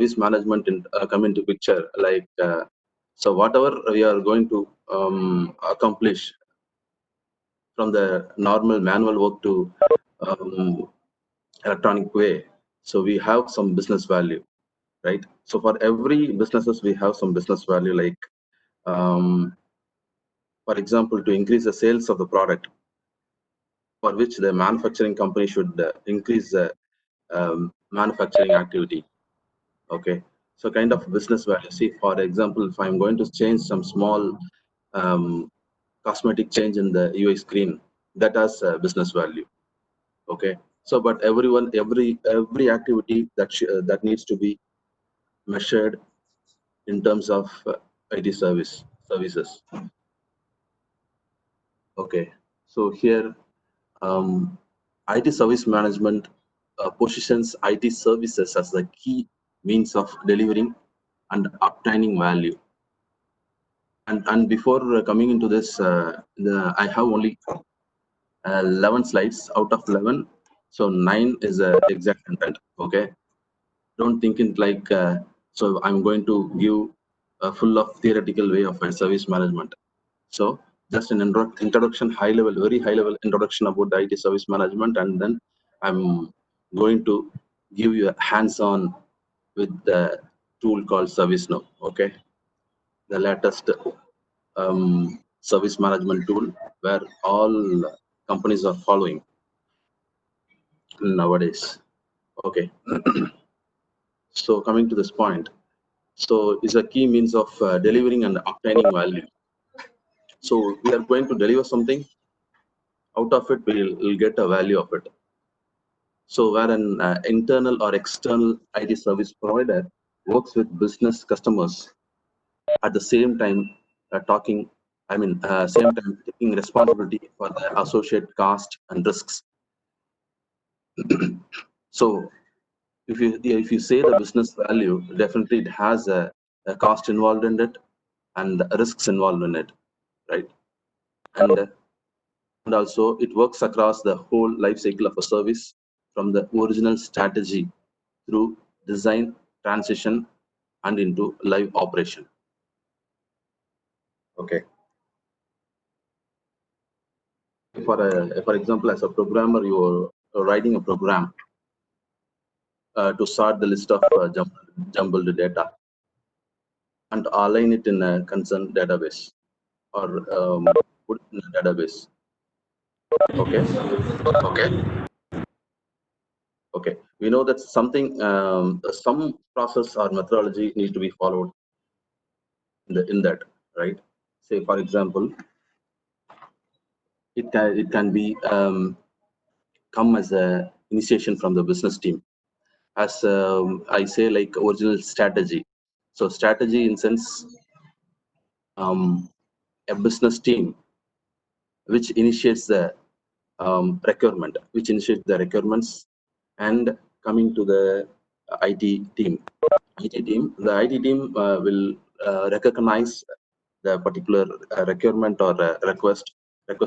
service management come into picture. Like so, whatever we are going to accomplish from the normal manual work to electronic way, so we have some business value, right? So for every businesses, we have some business value. Like for example, to increase the sales of the product, for which the manufacturing company should increase the manufacturing activity. Okay, so kind of business value. See, for example, if I'm going to change some small cosmetic change in the UI screen, that has business value. Okay, so but every activity that needs to be measured in terms of IT services. Okay, so here IT service management positions IT services as the key means of delivering and obtaining value. And before coming into this, I have only 11 slides out of 11. So 9 is the exact content. Okay, don't think it like so I'm going to give a full of theoretical way of service management. So just an introduction, high level, very high level introduction about the IT service management, and then I'm going to give you a hands-on with the tool called ServiceNow. Okay, the latest service management tool where all companies are following nowadays. Okay, so coming to this point, so is a key means of delivering and obtaining value. So we are going to deliver something, out of it we'll get a value of it. So where an internal or external IT service provider works with business customers at the same time same time taking responsibility for the associated cost and risks. So if you say the business value, definitely it has a cost involved in it and risks involved in it, right? And also it works across the whole life cycle of a service, from the original strategy through design, transition, and into live operation. Okay. For example, as a programmer, you're writing a program to sort the list of jumbled data and align it in a concerned database or put in a database. Okay. Okay. We know that something, some process or methodology needs to be followed in that, right? Say, for example, it can be come as a initiation from the business team, as I say, like original strategy. So strategy in sense, a business team which initiates the requirements, and coming to the IT team. The IT team will recognize the particular requirement or request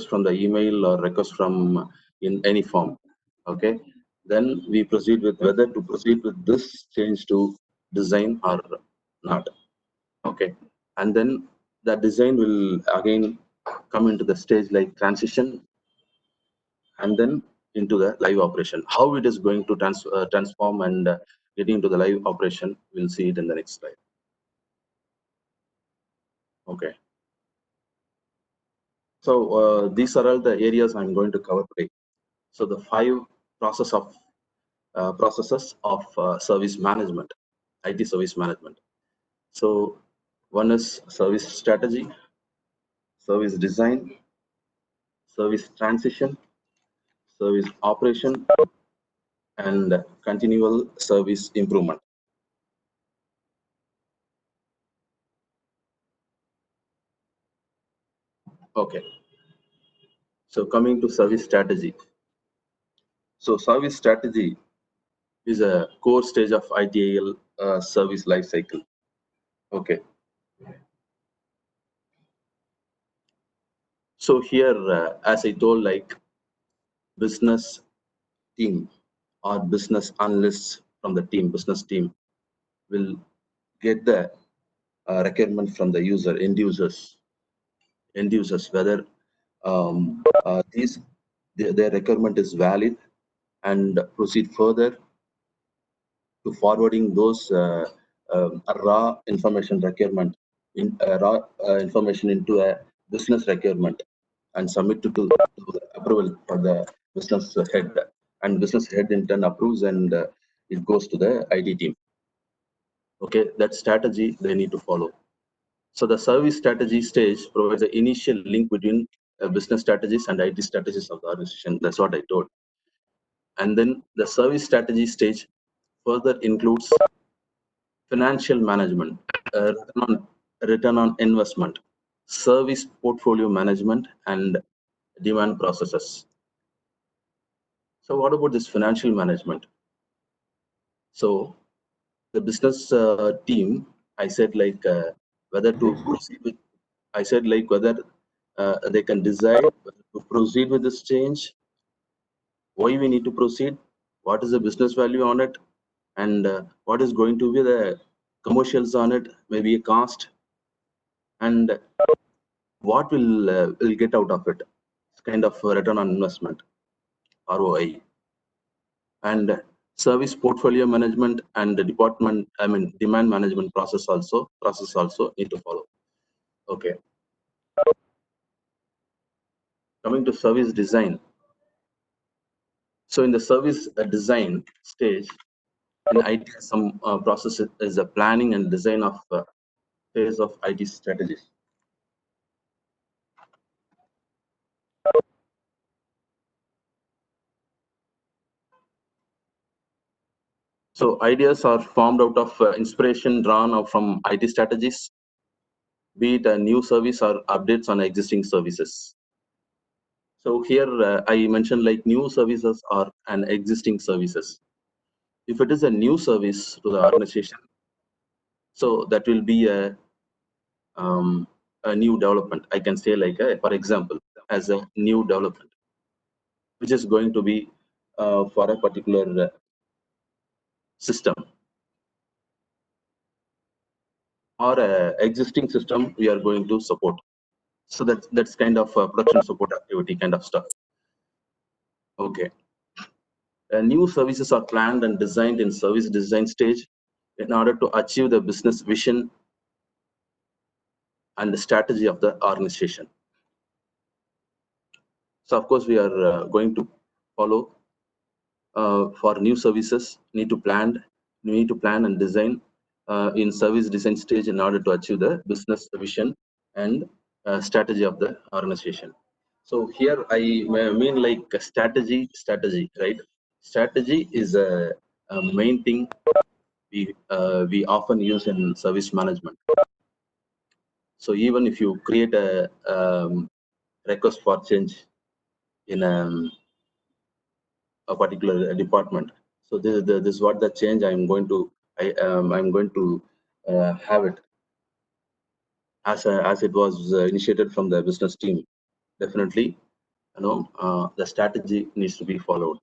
from the email or request from in any form. Okay, then we proceed with whether to proceed with this change to design or not. Okay, and then the design will again come into the stage like transition, and then into the live operation. How it is going to transform and getting into the live operation, we'll see it in the next slide. Okay, so these are all the areas I'm going to cover today. So the 5 processes of service management, IT service management. So one is service strategy, service design, service transition, service operation, and continual service improvement. Okay, so coming to service strategy. So service strategy is a core stage of ITIL service life cycle. Okay, so here, as I told, like business team or business analysts from the business team will get the requirement from the end users, whether their requirement is valid, and proceed further to forwarding those raw information requirement information into a business requirement and submit to approval for the business head, and business head in turn approves, and it goes to the IT team. Okay, that strategy they need to follow. So the service strategy stage provides the initial link between business strategies and IT strategies of the organization. That's what I told. And then the service strategy stage further includes financial management, return on investment, service portfolio management, and demand processes. So what about this financial management? So the business team, I said like whether to proceed with, I said like whether they can decide whether to proceed with this change, why we need to proceed, what is the business value on it, and what is going to be the commercials on it, maybe a cost, and what will get out of it. It's kind of return on investment, ROI, and service portfolio management and the demand management process also need to follow. Okay, coming to service design. So in the service design stage in IT, some process is the planning and design of phase of IT strategies. So ideas are formed out of inspiration drawn out from IT strategies, be it a new service or updates on existing services. So here I mentioned like new services or an existing services. If it is a new service to the organization, so that will be a new development. I can say like for example, as a new development, which is going to be for a particular system or a existing system we are going to support. So that's kind of production support activity kind of stuff. Okay. New services are planned and designed in service design stage in order to achieve the business vision and the strategy of the organization. So of course we are going to follow for new services, need to plan and design in service design stage in order to achieve the business vision and strategy of the organization. So here I mean like a strategy, right? Strategy is a main thing we often use in service management. So even if you create a request for change in a particular department, so this is what the change I'm going to have it as it was initiated from the business team. Definitely, the strategy needs to be followed.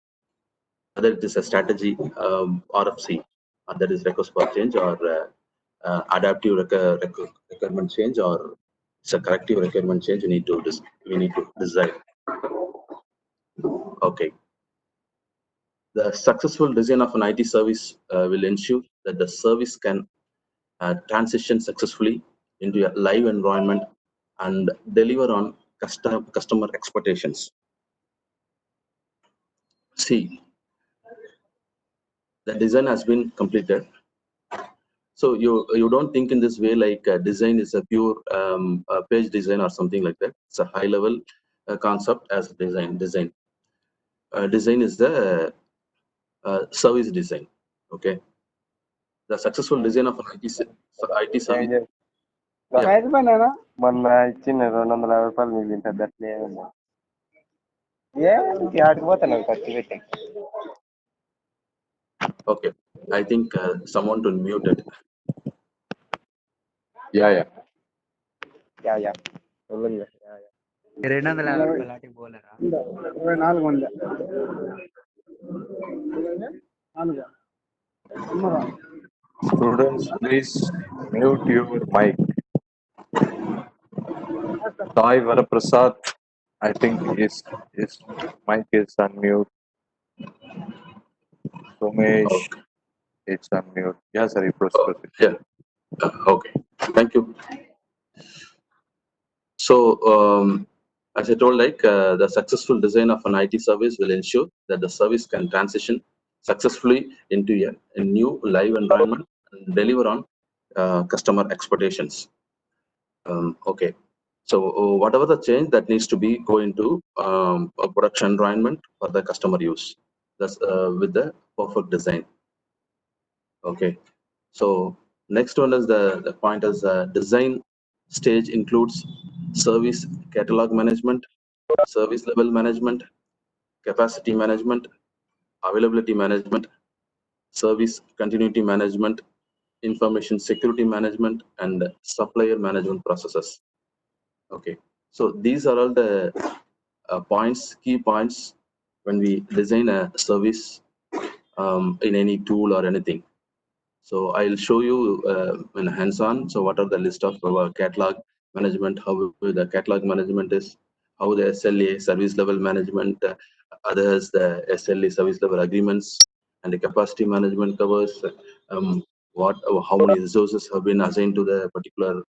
Whether it is a strategy RFC, that is request for change, or adaptive requirement change, or it's a corrective requirement change, we need to design. Okay. The successful design of an IT service will ensure that the service can transition successfully into a live environment and deliver on customer expectations. See, the design has been completed. So you don't think in this way like design is a pure page design or something like that. It's a high level concept as design. Design is the service design. Okay, the successful design of an IT service. మొన్న ఇచ్చిన 250 రూపాయలు మిగిలింటది అట్లే ఆడికి పోతాను ఖర్చు పెట్టి. Okay, I think someone to mute it. Yeah. சொல்லுங்க. 250 రూపాయలు ఆటికి పోలేరా? 24 ఉంది. 4 Students, please mute your mic. Sai Varaprasad, I think his mic is unmute. Somesh, Okay. it's unmute. Yeah, sorry, proceed. Yeah. Okay. Thank you. So, as I told, like the successful design of an IT service will ensure that the service can transition successfully into a new live environment and deliver on customer expectations. Okay. So, whatever the change that needs to be go into a production environment for the customer use, that's with the perfect design. Okay. So next one is the point is design stage includes service catalog management, service level management, capacity management, availability management, service continuity management, information security management, and supplier management processes. Okay, so these are all the key points when we design a service in any tool or anything. So I'll show you in hands-on. So what are the list of our catalog management, how the catalog management is, how the SLA service level management, others the SLA service level agreements, and the capacity management covers how many resources have been assigned to the particular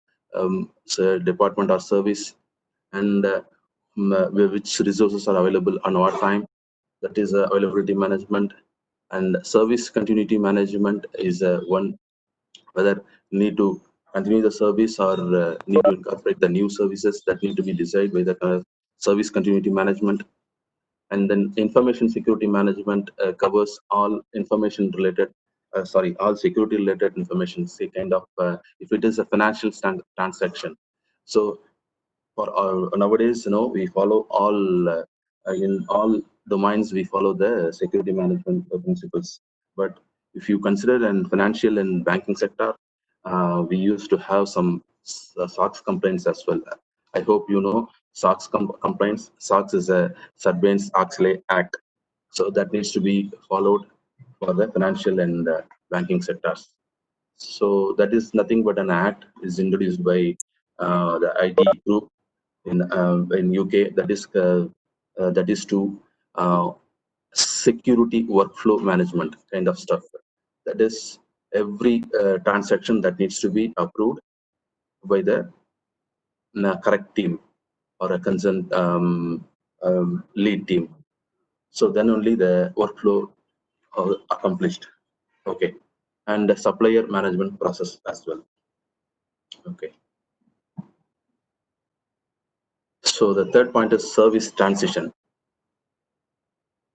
department or service, and which resources are available on what time. That is availability management. And service continuity management is one, whether need to continue the service or need to incorporate the new services that need to be decided by the service continuity management. And then information security management covers all information related, all security related information, say kind of if it is a financial transaction. So for nowadays, we follow all in all domains, we follow the security management principles. But if you consider in financial and banking sector, we used to have some SOX complaints as well. I hope you know SOX complaints. SOX is a Sarbanes-Oxley Act, so that needs to be followed for the financial and banking sectors. So that is nothing but an act is introduced by the IT group in UK. That is to security workflow management kind of stuff. That is every transaction that needs to be approved by the correct team or a concerned lead team. So then only the workflow accomplished. Okay, and the supplier management process as well. Okay. So the third point is service transition.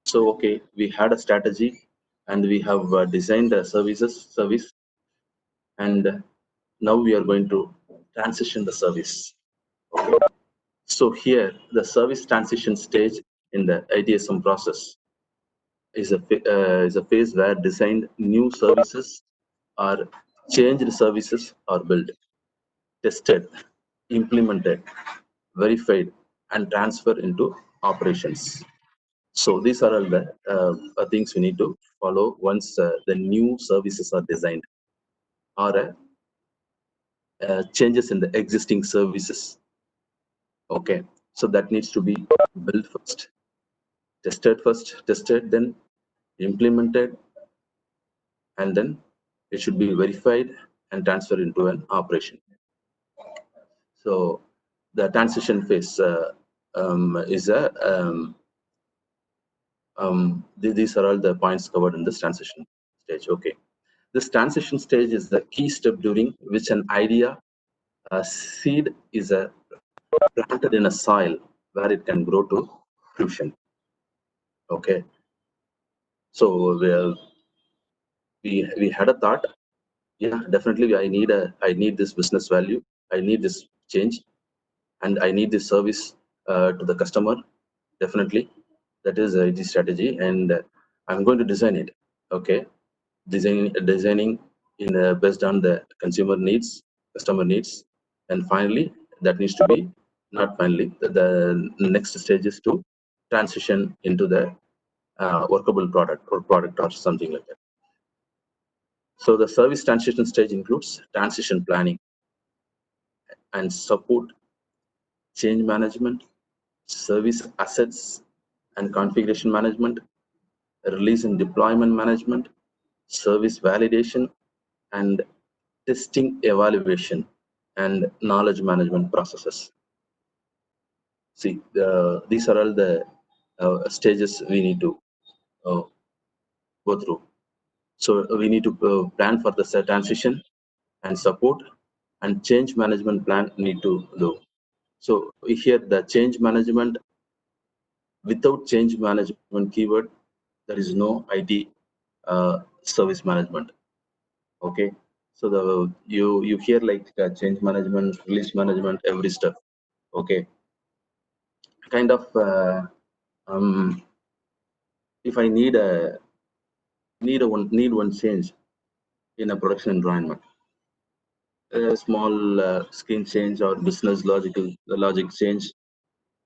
So okay, we had a strategy and we have designed a service, and now we are going to transition the service. Okay. So here the service transition stage in the ITSM process is a phase where designed new services or changed services are built, tested, implemented, verified, and transferred into operations. So these are all the things we need to follow once the new services are designed, or changes in the existing services. Okay, so that needs to be built first, tested, then implemented, and then it should be verified and transferred into an operation. So the transition phase is these are all the points covered in this transition stage. Okay, this transition stage is the key step during which an idea, a seed, is planted in a soil where it can grow to fruition. Okay, so we had a thought. Yeah, definitely I need this business value, I need this change, and I need this service to the customer. Definitely that is the strategy, and I'm going to design it. Okay, designing in based on the consumer needs, customer needs, and finally that needs to be, not finally, the next stage is to transition into the workable product or something like that. So the service transition stage includes transition planning and support, change management, service assets and configuration management, release and deployment management, service validation, and testing evaluation and knowledge management processes. See, these are all the stages we need to go through. So we need to plan for the transition and support, and change management plan need to do. So here the change management, without change management keyword, there is no IT service management. Okay, so the you hear like change management, release management, every stuff. Okay, kind of if I need one change in a production environment, a small screen change or business logic change,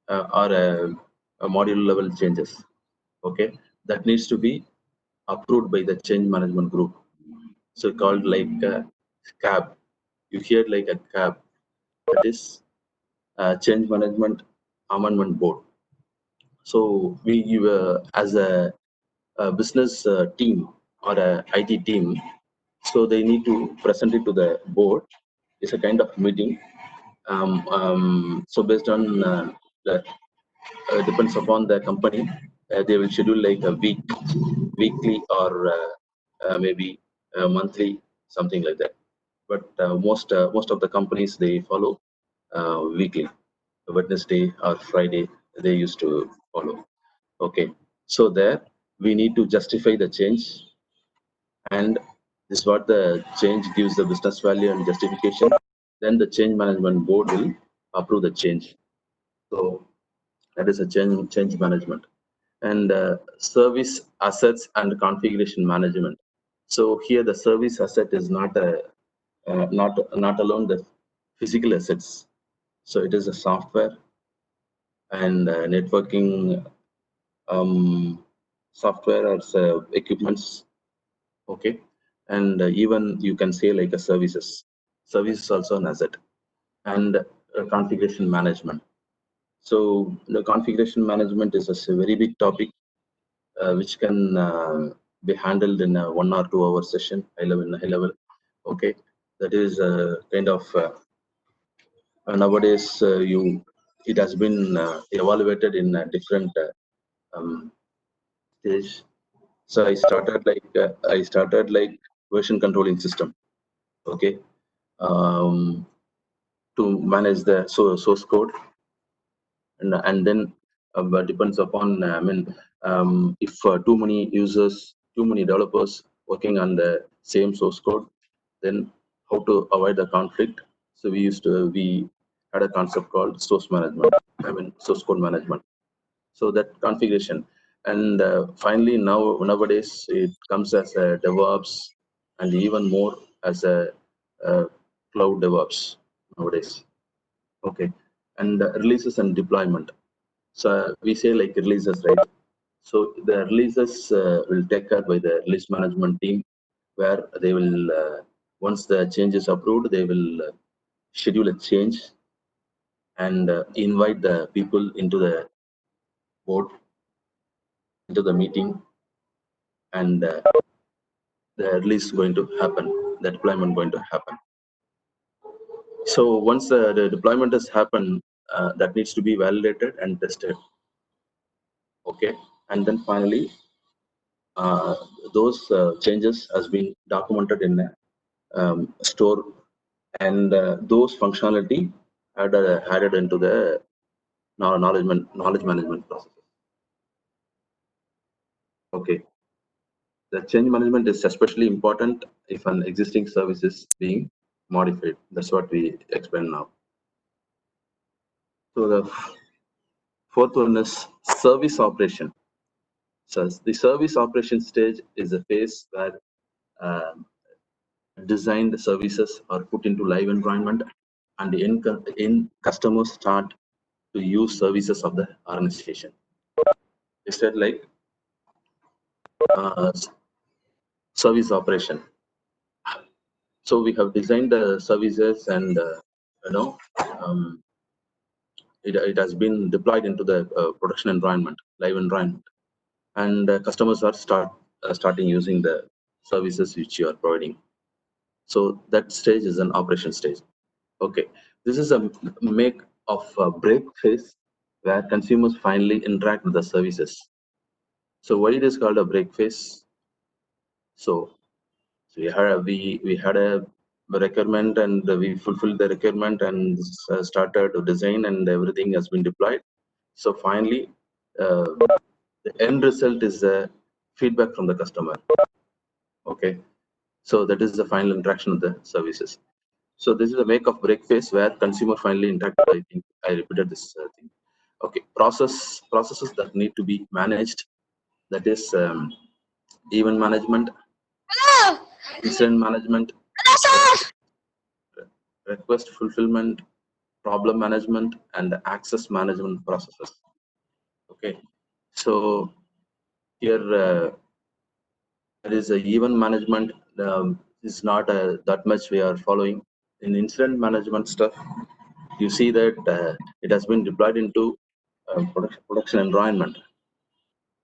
or a module level changes. Okay, that needs to be approved by the change management group. So called like CAB. You hear like a CAB, that is change management amendment board. So we as a business team or a IT team, so they need to present it to the board. It's a kind of meeting. So based on that, depends upon the company, they will schedule like a weekly, or maybe monthly, something like that. But most of the companies, they follow weekly, Wednesday or Friday they used to follow. Okay, so there we need to justify the change, and this is what the change gives the business value and justification. Then the change management board will approve the change. So that is a change management. And service assets and configuration management. So here the service asset is not not alone the physical assets. So it is a software and networking software or equipments. Okay, and even you can say like a services. Service is also an asset, and configuration management. So the configuration management is a very big topic, which can be handled in a 1 or 2 hour session, high level. Okay, that is kind of nowadays it has been evaluated in a different stage. So I started like version controlling system. Okay, to manage the source code, and then depends upon if too many users, too many developers working on the same source code, then how to avoid the conflict. So we had a concept called source management, source code management. So that configuration, and finally nowadays it comes as a DevOps, and even more as a cloud DevOps nowadays. Okay, and releases and deployment. So we say like releases, right? So the releases will take care by the release management team, where they will once the change is approved, they will schedule a change and invite the people into the board, into the meeting, and the release going to happen, the deployment going to happen. So once the deployment has happened, that needs to be validated and tested. Okay, and then finally those changes has been documented in a store, and those functionality added into the knowledge management process. Okay, the change management is especially important if an existing service is being modified. That's what we explain now. So the fourth one is service operation. So the service operation stage is a phase where designed services are put into live environment, and in customers start to use services of the organization. Is that like service operation? So we have designed the services, and you know, um, it has been deployed into the production environment, live environment, and customers are starting using the services which you are providing. So that stage is an operation stage. Okay, this is a make of a break phase where consumers finally interact with the services. So why it is called a break phase? So we had a requirement, and we fulfilled the requirement, and started to design, and everything has been deployed. So finally, uh, the end result is the feedback from the customer. Okay, so that is the final interaction of the services. So this is a make of break phase where consumer finally interact. I think I repeated this thing. Okay, processes that need to be managed. That is event management, incident management, request fulfillment, problem management, and access management processes. Okay, so here there is a event management is not that much we are following. In incident management stuff, you see that it has been deployed into production environment.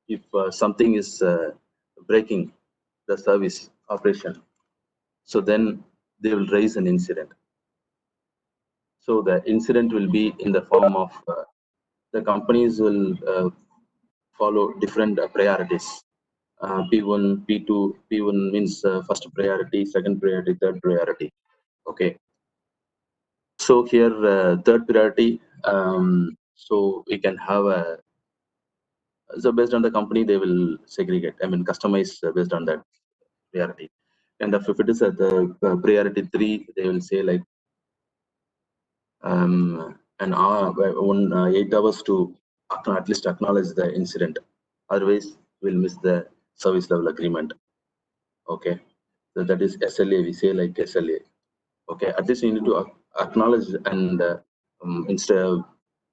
If something is breaking the service operation, so then they will raise an incident. So the incident will be in the form of the companies will follow different priorities. P1, P2, P1 means first priority, second priority, third priority. Okay. So here third priority. So we can have a, so based on the company they will segregate. I mean customize based on that priority. And if it is at the priority 3, they will say like an hour, 8 hours to at least acknowledge the incident. Otherwise, we'll miss the service level agreement. Okay, so that is SLA. We say like SLA. Okay, at least you need to acknowledge and instead of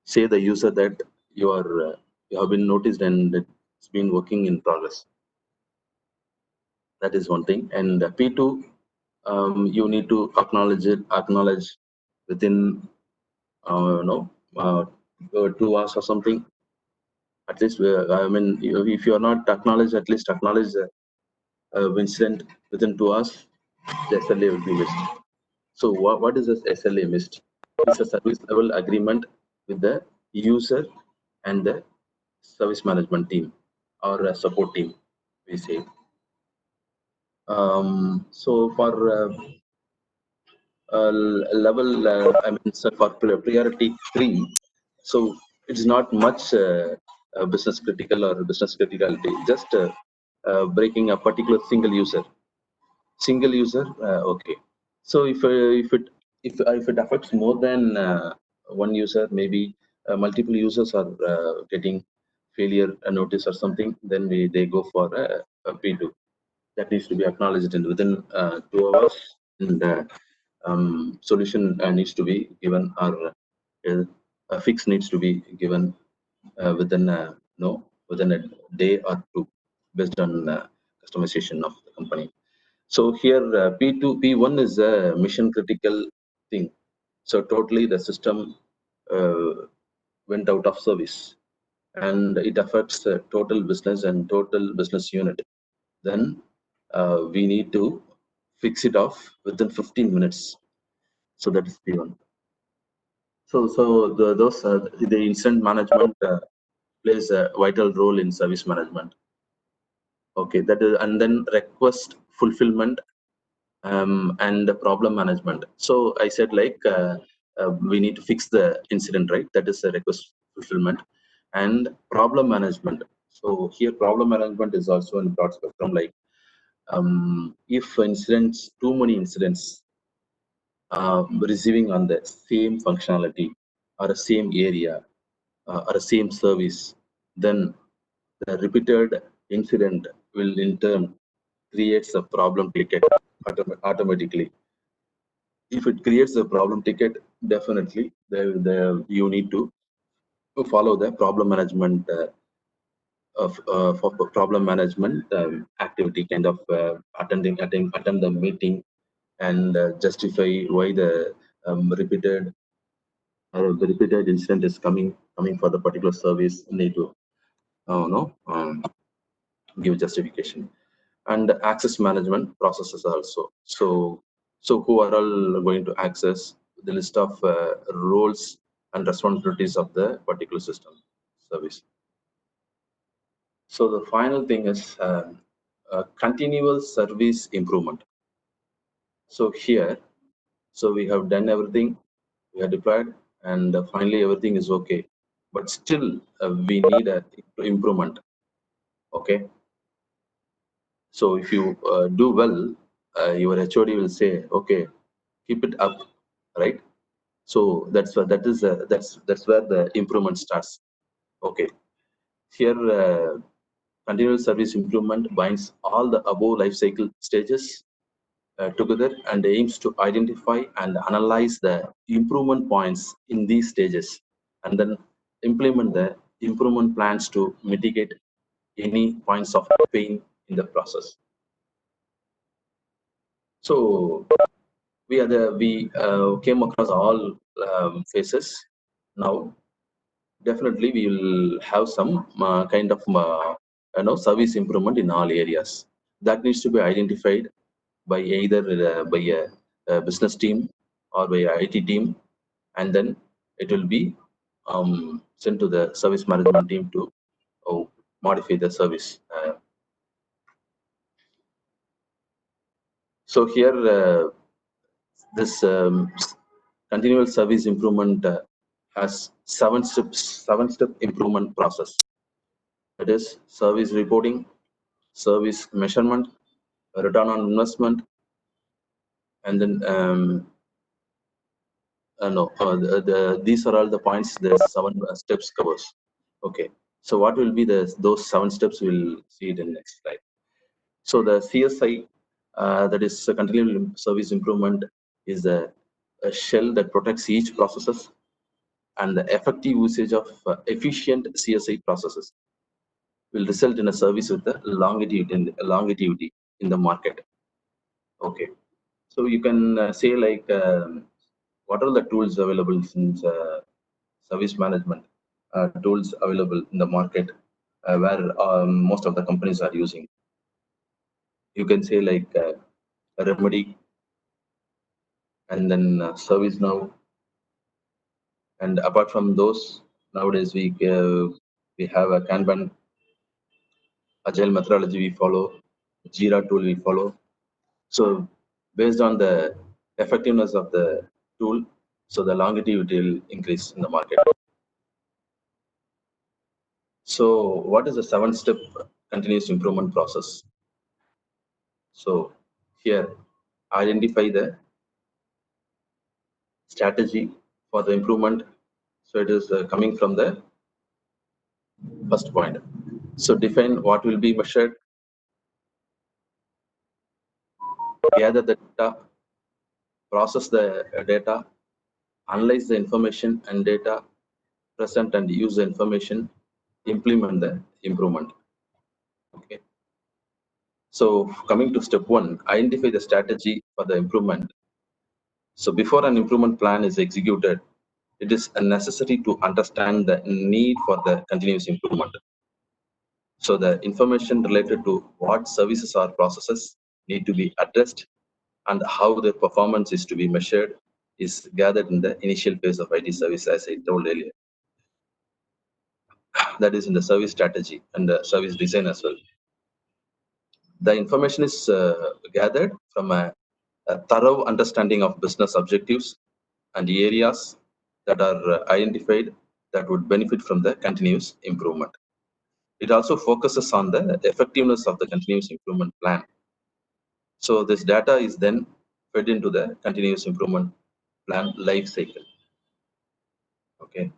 say the user that you are you have been noticed and it's been working in progress. That is one thing. And P2, you need to acknowledge within no 2 hours or something. At least I mean, if you are not acknowledged, at least acknowledge the incident within 2 hours, the SLA will be missed. So what is this SLA missed? It's a service level agreement with the user and the service management team or a support team, we say. So for level, I mean, so for priority 3, so it's not much business critical or business criticality, just breaking a particular single user. Okay. So if it affects more than one user, maybe multiple users are getting failure notice or something, then they go for a P2. That needs to be acknowledged within 2 hours, and solution needs to be given, or a fix needs to be given within within a day or two, based on customization of the company. So here P2, P1 is a mission critical thing. So totally the system went out of service, and it affects total business and total business unit. Then we need to fix it off within 15 minutes. So that is P1. So the incident management plays a vital role in service management. Okay, that is, and then request fulfillment and the problem management. So I said like we need to fix the incident, right? That is a request fulfillment and problem management. So here problem management is also in broad spectrum, like if incidents, too many incidents receiving on the same functionality or the same area or the same service, then the repeated incident will in turn creates a problem ticket automatically. If it creates a problem ticket, definitely you need to follow the problem management for problem management activity, kind of attend the meeting and justify why the repeated incident is coming for the particular service. Need to give justification. And access management processes also. So who are all going to access the list of roles and responsibilities of the particular system service. So the final thing is continual service improvement. So here, so we have done everything, we have deployed, and finally everything is okay, but still we need a improvement. Okay, so if you do well, your HOD will say, okay, keep it up, right? So that's where the improvement starts. Okay, here continuous service improvement binds all the above life cycle stages together and aims to identify and analyze the improvement points in these stages, and then implement the improvement plans to mitigate any points of pain in the process. So we came across all phases. Now definitely we will have some kind of service improvement in all areas that needs to be identified by either by a business team or by a IT team, and then it will be sent to the service management team to modify the service. So here this continual service improvement has seven-step improvement process. That is service reporting, service measurement, return on investment, and then these are all the points the 7 steps covers. Okay, so what will be those 7 steps? We'll see it in next slide. So the CSI, that is continual service improvement, is a shell that protects each processes, and the effective usage of efficient CSI processes will result in a service with a longevity in the market. Okay, so you can say like what are the tools available in service management tools available in the market where most of the companies are using. You can say like Remedy, and then ServiceNow, and apart from those, nowadays we have a Kanban agile methodology we follow, Jira tool we follow. So based on the effectiveness of the tool, so the longevity will increase in the market. So what is the 7-step continuous improvement process? So here, identify the strategy for the improvement. So it is coming from the first point. So define what will be measured, gather the data, process the data, analyze the information and data, present and use the information, implement the improvement. Okay. So coming to step 1, identify the strategy for the improvement. So before an improvement plan is executed, it is necessary to understand the need for the continuous improvement. So the information related to what services or processes need to be addressed and how their performance is to be measured is gathered in the initial phase of IT service, as I told earlier. That is in the service strategy and the service design as well. The information is gathered from a thorough understanding of business objectives and the areas that are identified that would benefit from the continuous improvement. It also focuses on the effectiveness of the continuous improvement plan. So this data is then fed into the continuous improvement plan life cycle. Okay.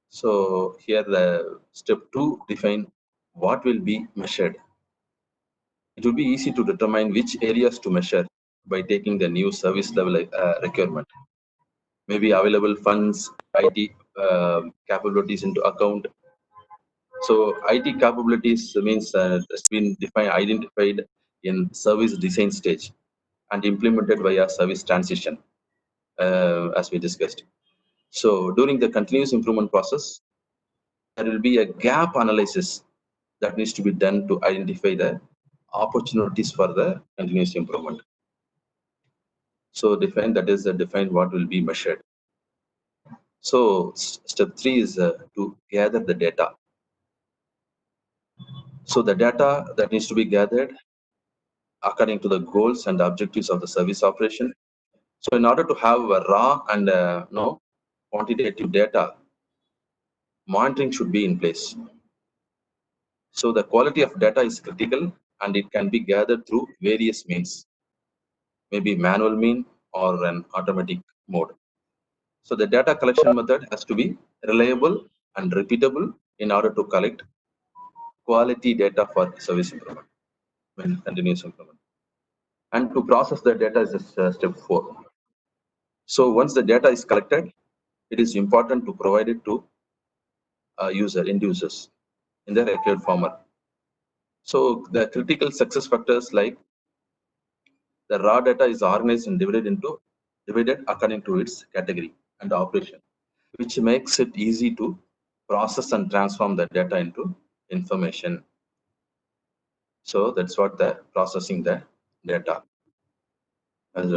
So here the step 2, define what will be measured. It will be easy to determine which areas to measure by taking the new service level requirement. Maybe available funds, IT capabilities into account. So IT capabilities means it's been identified in service design stage, and implemented via service transition, as we discussed. So during the continuous improvement process, there will be a gap analysis that needs to be done to identify the opportunities for the continuous improvement. So define what will be measured. So step 3 is to gather the data. So the data that needs to be gathered according to the goals and objectives of the service operation. So in order to have a raw and quantitative data, monitoring should be in place. So the quality of data is critical, and it can be gathered through various means, maybe manual mean or an automatic mode. So the data collection method has to be reliable and repeatable in order to collect quality data for service improvement when continuous improvement. And to process the data is step 4. So once the data is collected, it is important to provide it to end users in the required format. So the critical success factors, like the raw data is organized and divided according to its category and operation, which makes it easy to process and transform the data into information. So that's what the processing the data. As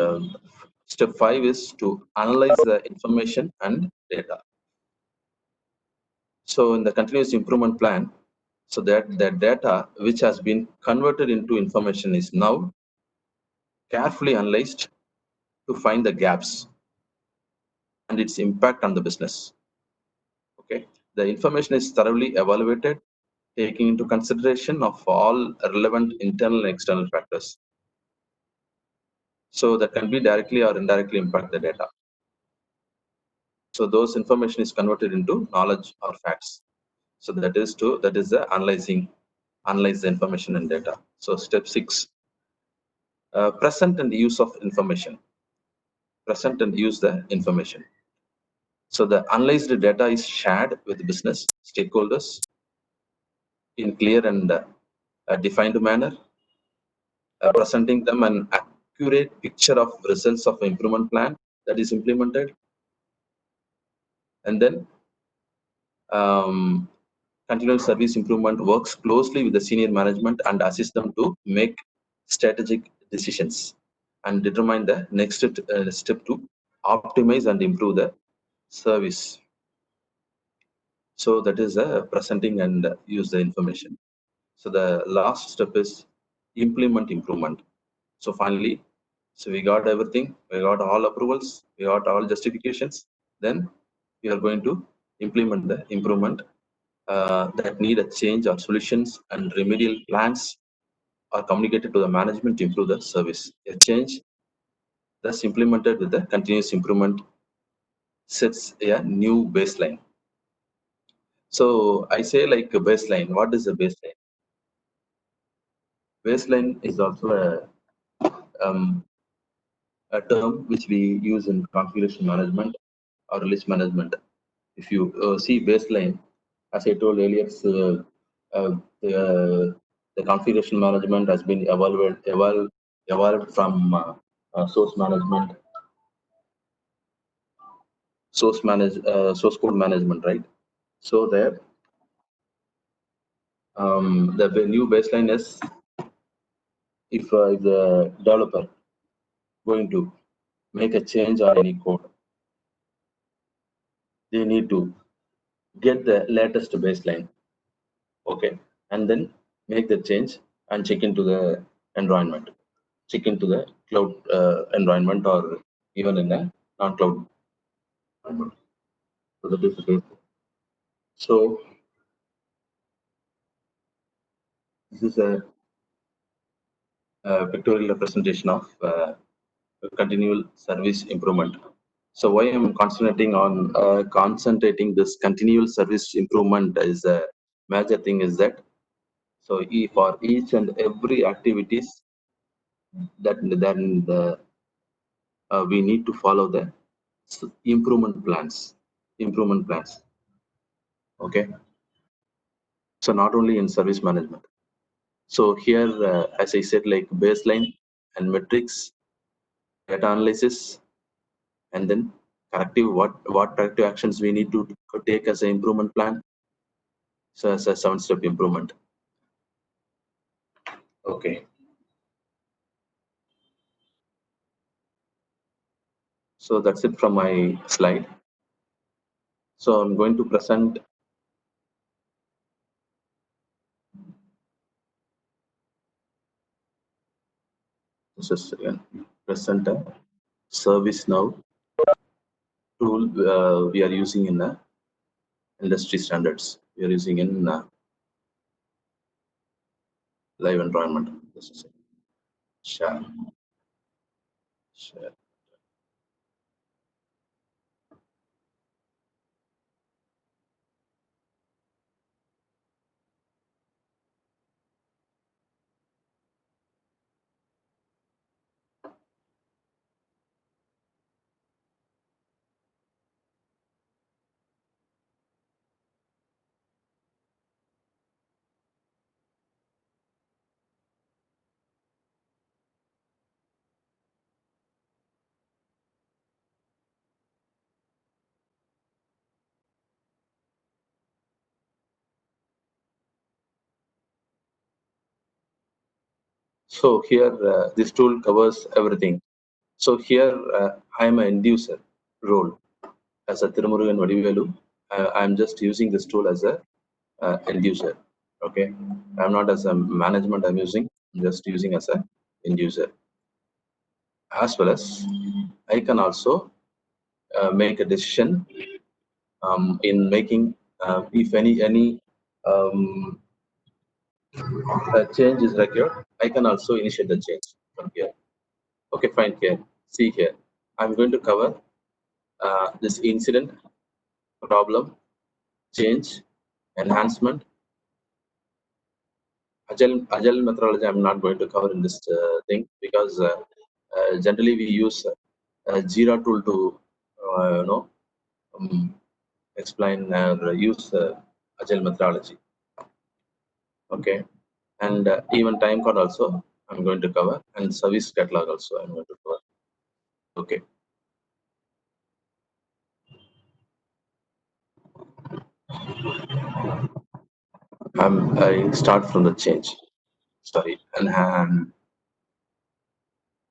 step 5 is to analyze the information and data. So in the continuous improvement plan, so that the data which has been converted into information is now carefully analyzed to find the gaps and its impact on the business. Okay, the information is thoroughly evaluated, taking into consideration of all relevant internal and external factors. So that can be directly or indirectly impact the data. So those information is converted into knowledge or facts. So that is the analyze the information and data. So step 6, present and use of information. Present and use the information. So the analyzed data is shared with business stakeholders in clear and defined manner, presenting them an accurate picture of results of improvement plan that is implemented, and then continual service improvement works closely with the senior management and assist them to make strategic decisions and determine the next step to optimize and improve the service. So that is presenting and use the information. So the last step is implement improvement. So finally, so we got everything, we got all approvals, we got all justifications, then we are going to implement the improvement that need a change or solutions, and remedial plans are communicated to the management to improve the service. A change thus implemented with the continuous improvement sets a new baseline. So I say like a baseline. What is a baseline? Baseline is also a term which we use in configuration management or release management. If you see baseline, as I told earlier, the configuration management has been evolved from source management, source code management, right? So there, the new baseline is if the developer going to make a change on any code, they need to get the latest baseline, okay, and then make the change and check into the environment, check into the cloud environment, or even in a non-cloud environment. So that is the case. So this is a pictorial representation of continual service improvement. So why I'm concentrating this continual service improvement is a major thing is that, so for each and every activities that then we need to follow the improvement plans. Okay, so not only in service management. So here, as I said, like baseline and metrics data analysis, and then corrective, what corrective actions we need to take as an improvement plan. So as a 7-step improvement. Okay. So that's it from my slide. So I'm going to present present a service now tool we are using in industry standards. We are using in live environment. This is it. Share. Share. So here this tool covers everything. So here I am an end user role as a Thirumurugan Vadivelu. I'm just using this tool as a end user. Okay, I'm not as a management. I'm just using as a end user. As well as I can also make a decision in making if any change is required. I can also initiate the change from here. Okay, fine. Here, see here, I'm going to cover this incident, problem, change, enhancement, agile methodology. I'm not going to cover in this thing because generally we use Jira tool to explain or use agile methodology. Okay, and even time code also I'm going to cover, and service catalog also I'm going to cover. Okay. I start from the change. Sorry, and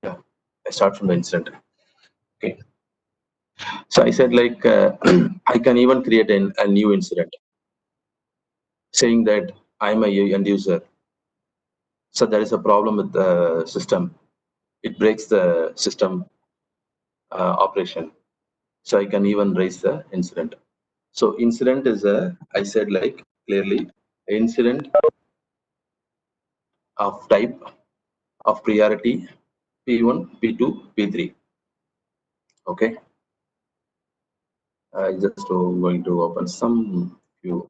yeah, I start from the incident. Okay. So I said like I can even create a new incident saying that I'm a end user. So there is a problem with the system. It breaks the system operation. So I can even raise the incident. So incident is I said like clearly incident of type of priority P1, P2, P3. Okay. I just going to open some few.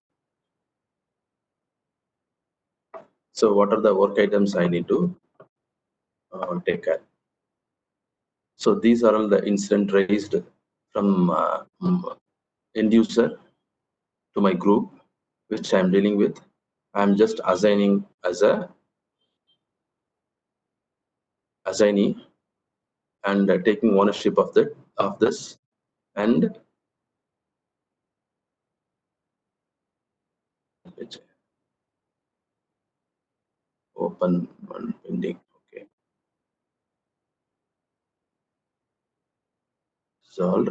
So what are the work items I need to take care? So these are all the incident raised from end user to my group, which I'm dealing with. I'm just assigning as a assignee and taking ownership of this and open one pending. Okay, solved.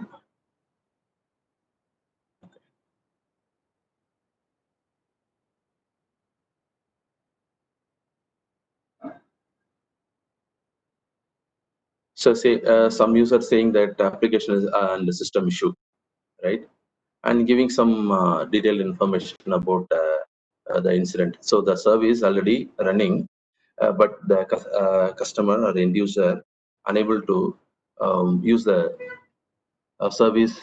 So say some user saying that application is and the system issue, right? And giving some detailed information about the incident. So the service already running, but the customer or the end user unable to use the service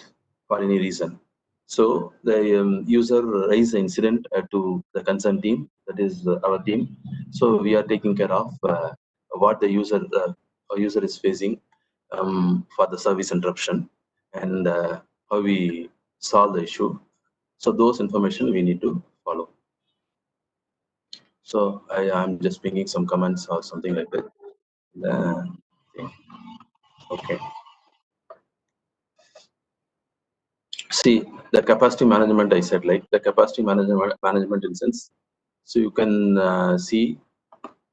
for any reason. So the user raise the incident to the concerned team, that is our team. So we are taking care of what the user is facing for the service interruption and how we solve the issue. So those information we need to follow. So I'm just pinging some comments or something like that. Okay. See, the capacity management, I said, like the capacity management in sense. So you can see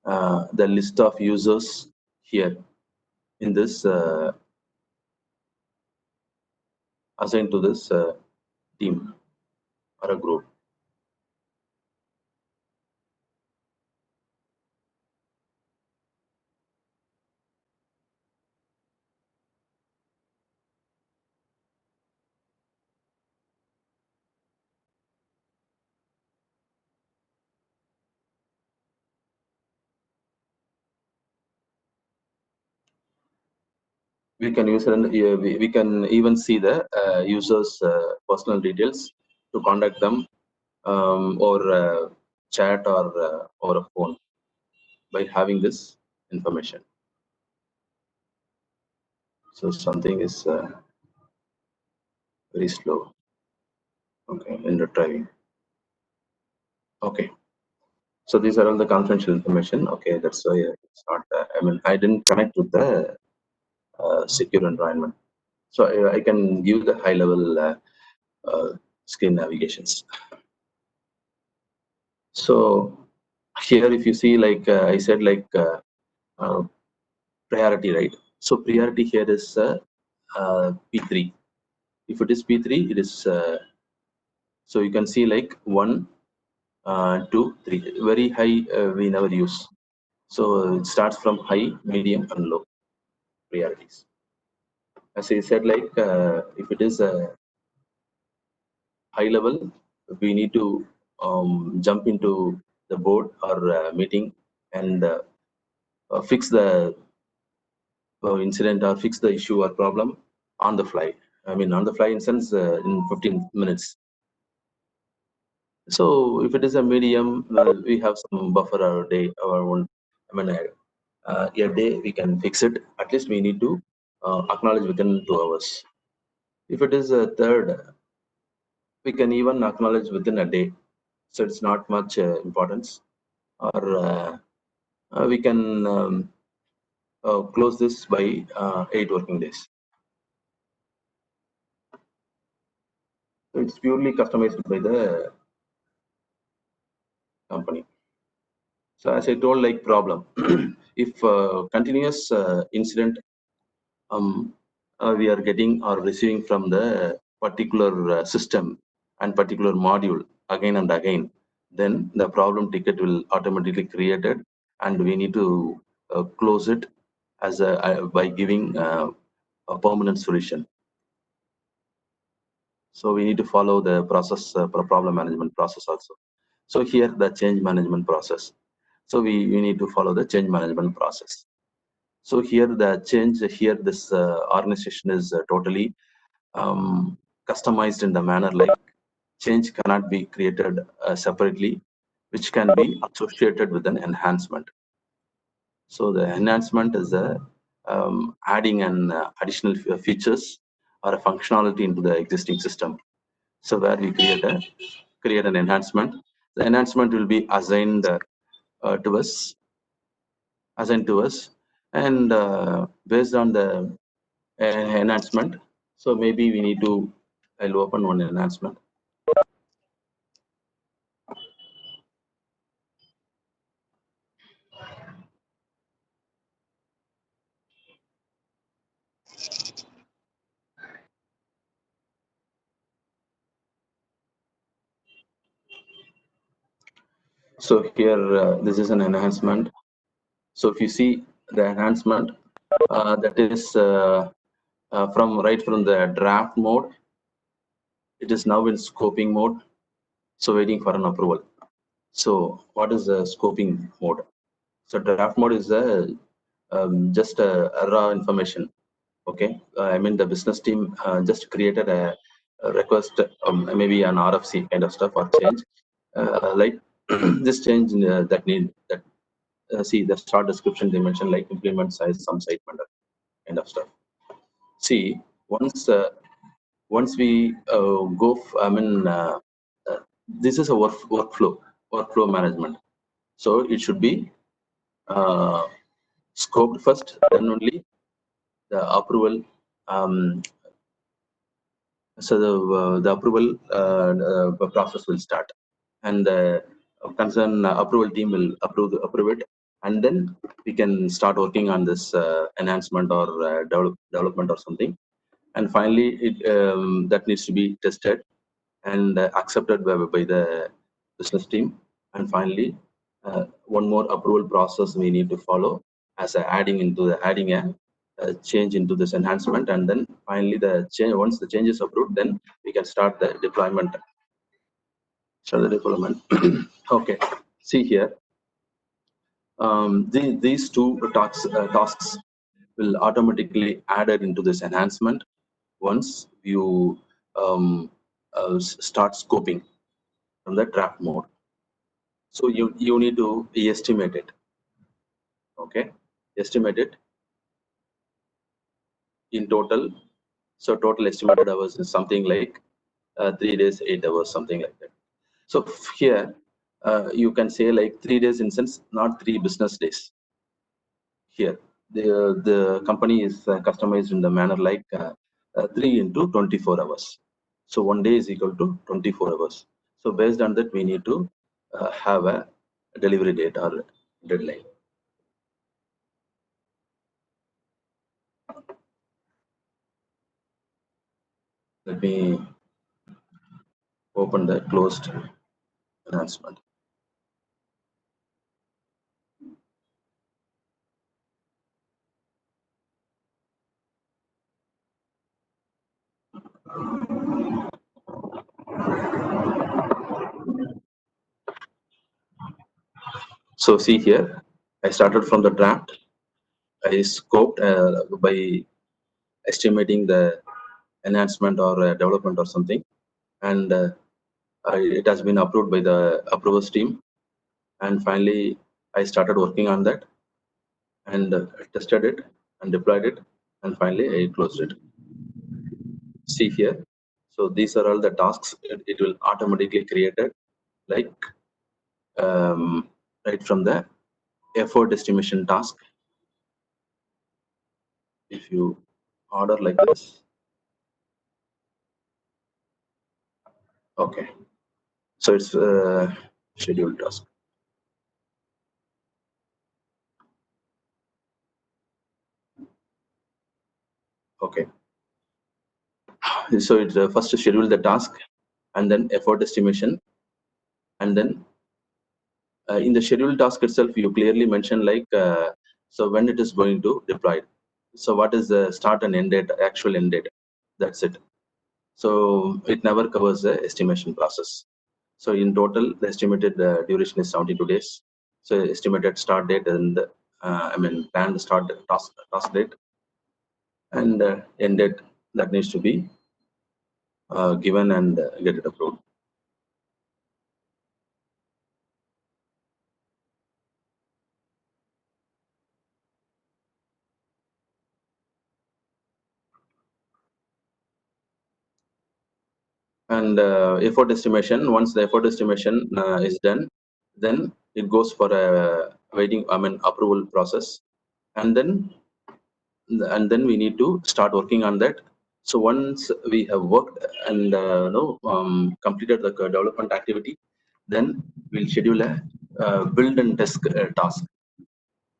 the list of users here in this assigned to this team or a group. We can use we can even see the users personal details to contact them or chat or a phone by having this information. So something is very slow. Okay, in retrieving. Okay, so these are all the confidential information. Okay, that's why it's not. I mean, I didn't connect with the secure environment, so I can give the high level screen navigations. So here, if you see, like I said, like priority, right? So priority here is P3. If it is P3, it is so you can see like 1, 2, 3. Very high we never use. So it starts from high, medium, and low priorities. As I said, like if it is a high level, we need to jump into the board or meeting and fix the incident or fix the issue or problem on the fly. I mean, on the fly in sense in 15 minutes. So if it is a medium, we have some buffer our day, our own. I mean, a day we can fix it. At least we need to acknowledge within 2 hours. If it is a third, we can even acknowledge within a day. So it's not much importance. Or we can close this by 8 working days. So it's purely customized by the company. So as I told, like problem, if continuous incident we are getting or receiving from the particular system and particular module again and again, then the problem ticket will automatically created, and we need to close it as a by giving a permanent solution. So we need to follow the process problem management process also. So here the change management process. So we need to follow the change management process. So here the change here this organization is totally customized in the manner like change cannot be created separately, which can be associated with an enhancement. So the enhancement is adding an additional features or a functionality into the existing system. So where we create an enhancement, the enhancement will be assigned to us, and based on the enhancement. So maybe we need to. I'll open one enhancement. So here, this is an enhancement. So if you see the enhancement, that is right from the draft mode, it is now in scoping mode. So waiting for an approval. So what is the scoping mode? So draft mode is just a raw information. Okay, I mean the business team just created a request, maybe an RFC kind of stuff or change, like this change that need that. See the start description they mentioned like implement size, some site vendor kind of stuff. See once we go, this is a workflow management. So it should be scoped first, then only the approval. So the approval process will start, and the concerned approval team will approve it, and then we can start working on this enhancement or development or something. And finally, that needs to be tested and accepted by the business team. And finally, one more approval process we need to follow as adding a change into this enhancement, and then finally the change. Once the change is approved, then we can start the deployment. Okay, see here. These two tasks will automatically added into this enhancement once you start scoping from the draft mode. So you need to estimate it. Okay, estimate it in total. So total estimated hours is something like 3 days, 8 hours, something like that. So here you can say like 3 days in sense, not 3 business days. Here the company is customized in the manner like 3 into 24 hours. So 1 day is equal to 24 hours. So based on that, we need to have a delivery date or deadline. Let me open the closed announcement. So see here, I started from the draft. I scoped by estimating the enhancement or development or something, and it has been approved by the approvers team. And finally, I started working on that and tested it and deployed it, and finally I closed it. See here. So these are all the tasks. It will automatically created like right from the effort estimation task. If you order like this, okay. So it's scheduled task. Okay. So it's first schedule the task, and then effort estimation, and then in the schedule task itself, you clearly mention like so when it is going to deploy. So what is the start and end date, actual end date? That's it. So it never covers the estimation process. So in total, the estimated duration is 72 days. So estimated start date and planned start task date and end date that needs to be given and get it approved. And effort estimation, once the effort estimation is done, then it goes for a approval process, and then we need to start working on that. So once we have worked and completed the development activity, then we'll schedule a build and test task.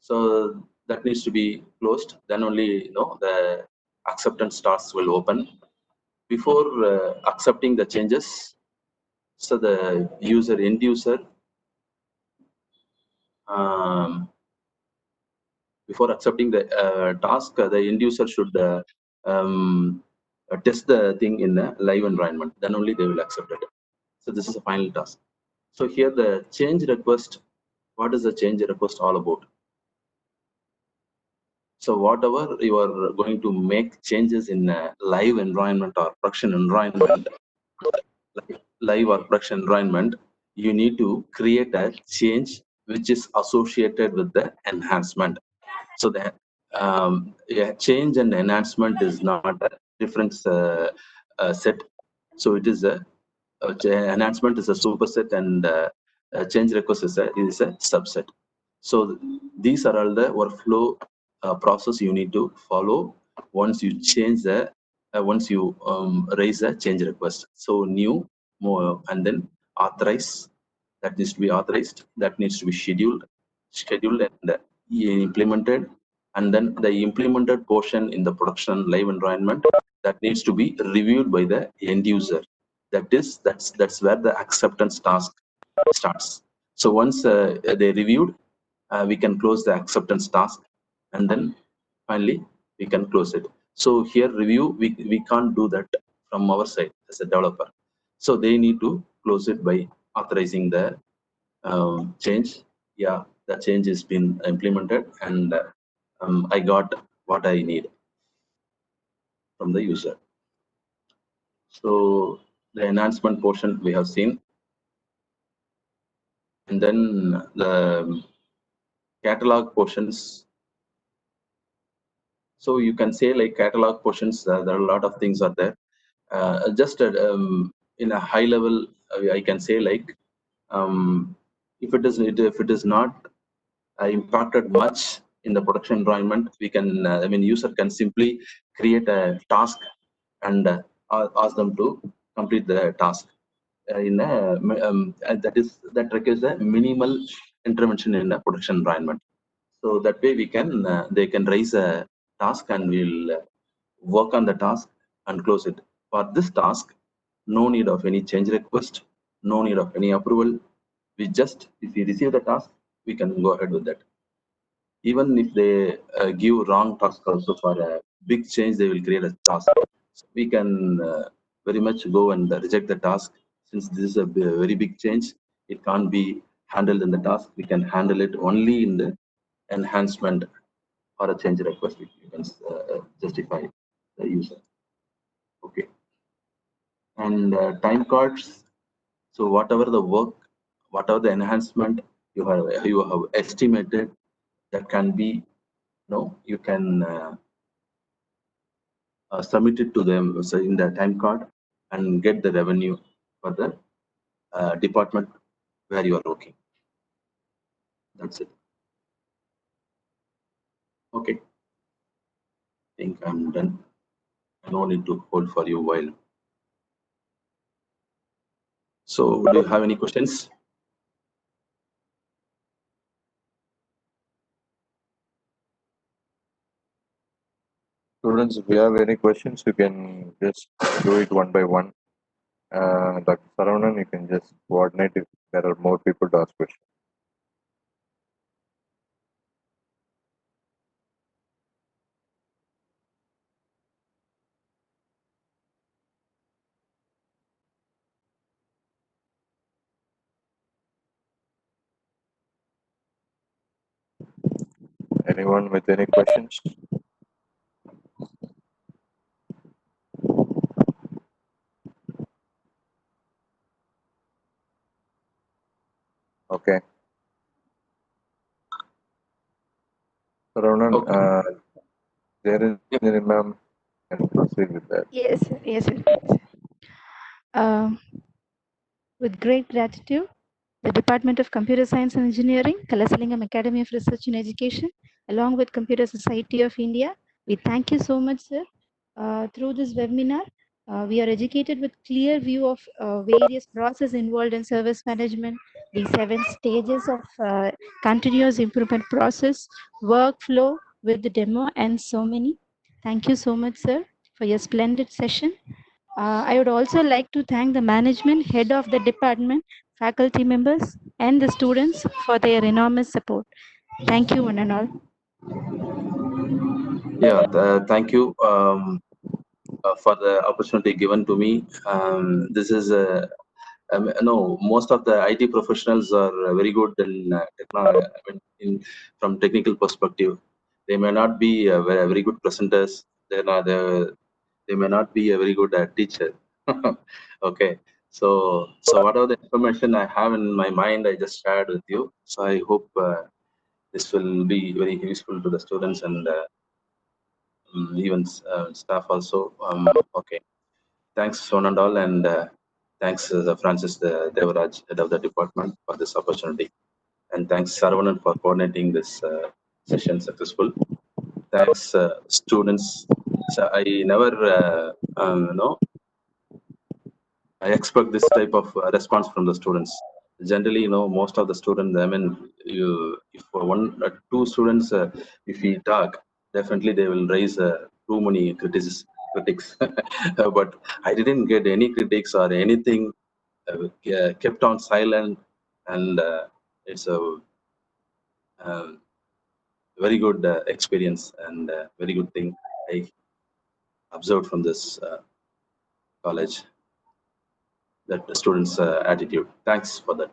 So that needs to be closed. Then only the acceptance tasks will open. Before accepting the changes, so the end user, before accepting the task, the end user should test the thing in a live environment. Then only they will accept it. So this is a final task. So here the change request. What is the change request all about? So whatever you are going to make changes in a live environment or production environment, live or production environment, you need to create a change which is associated with the enhancement. So the change and enhancement is not a different set. So it is enhancement is a superset, and change request is a subset. So these are all the workflow process you need to follow once you change the once you raise a change request. So new, more, and then authorize, that needs to be authorized, that needs to be scheduled and implemented, and then the implemented portion in the production live environment, that needs to be reviewed by the end user. That's where the acceptance task starts. So once they reviewed, we can close the acceptance task, and then finally we can close it. So here review, we can't do that from our side as a developer. So they need to close it by authorizing the change. Yeah, the change has been implemented, and I got what I need from the user. So the enhancement portion we have seen, and then the catalog portions. So you can say like catalog portions, there are a lot of things are there. Just in a high level, I can say like if it is not impacted much in the production environment, we can user can simply create a task and ask them to complete the task in a and that requires a minimal intervention in the production environment. So that way we can they can raise a task and we'll work on the task and close it. For this task, no need of any change request, no need of any approval. If we receive the task, we can go ahead with that. Even if they give wrong task also for a big change, they will create a task. So we can very much go and reject the task. Since this is a very big change, it can't be handled in the task. We can handle it only in the enhancement or a change request. You can justify the user. Okay. And time cards. So whatever the work, whatever the enhancement you have estimated, that can be you can submit it to them, so in the time card, and get the revenue for the department where you are working. That's it. Okay. I think I'm done. I don't need to hold for you a while. So do you have any questions? Students, if you have any questions, you can just do it one by one. Dr. Saravanan, you can just coordinate if there are more people to ask questions. Anyone with any questions? Okay. Saravanan, Okay. there is a ma'am, and proceed with that. Yes, sir. Yes, sir. With great gratitude, the Department of Computer Science and Engineering, Kalasalingam Academy of Research and Education, along with Computer Society of India, we thank you so much, sir. Through this webinar, we are educated with clear view of various processes involved in service management, the 7 stages of continuous improvement process, workflow with the demo, and so many. Thank you so much, sir, for your splendid session. I would also like to thank the management, head of the department, faculty members, and the students for their enormous support. Thank you, one and all. Yeah, thank you for the opportunity given to me. This is no, most of the IT professionals are very good in, from technical perspective. They may not be very good presenters. They may not be a very good teacher. Okay, so whatever the information I have in my mind, I just shared with you. So I hope this will be very useful to the students and even staff also. Okay, thanks Sonandal, and thanks Francis Devaraj, head of the department, for this opportunity, and thanks Saravanan for coordinating this session successful. Thanks students I never, I expect this type of response from the students. Generally, most of the students, I mean, if one or two students, if we talk, definitely they will raise too many critics. But I didn't get any critics or anything, kept on silent, and it's a very good experience and very good thing I observed from this college, that the students' attitude. Thanks for that.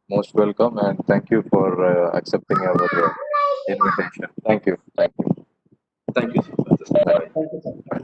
Most welcome, and thank you for accepting our invitation. Thank you. Thank you. Bye. Bye. Thank you, sir. Bye.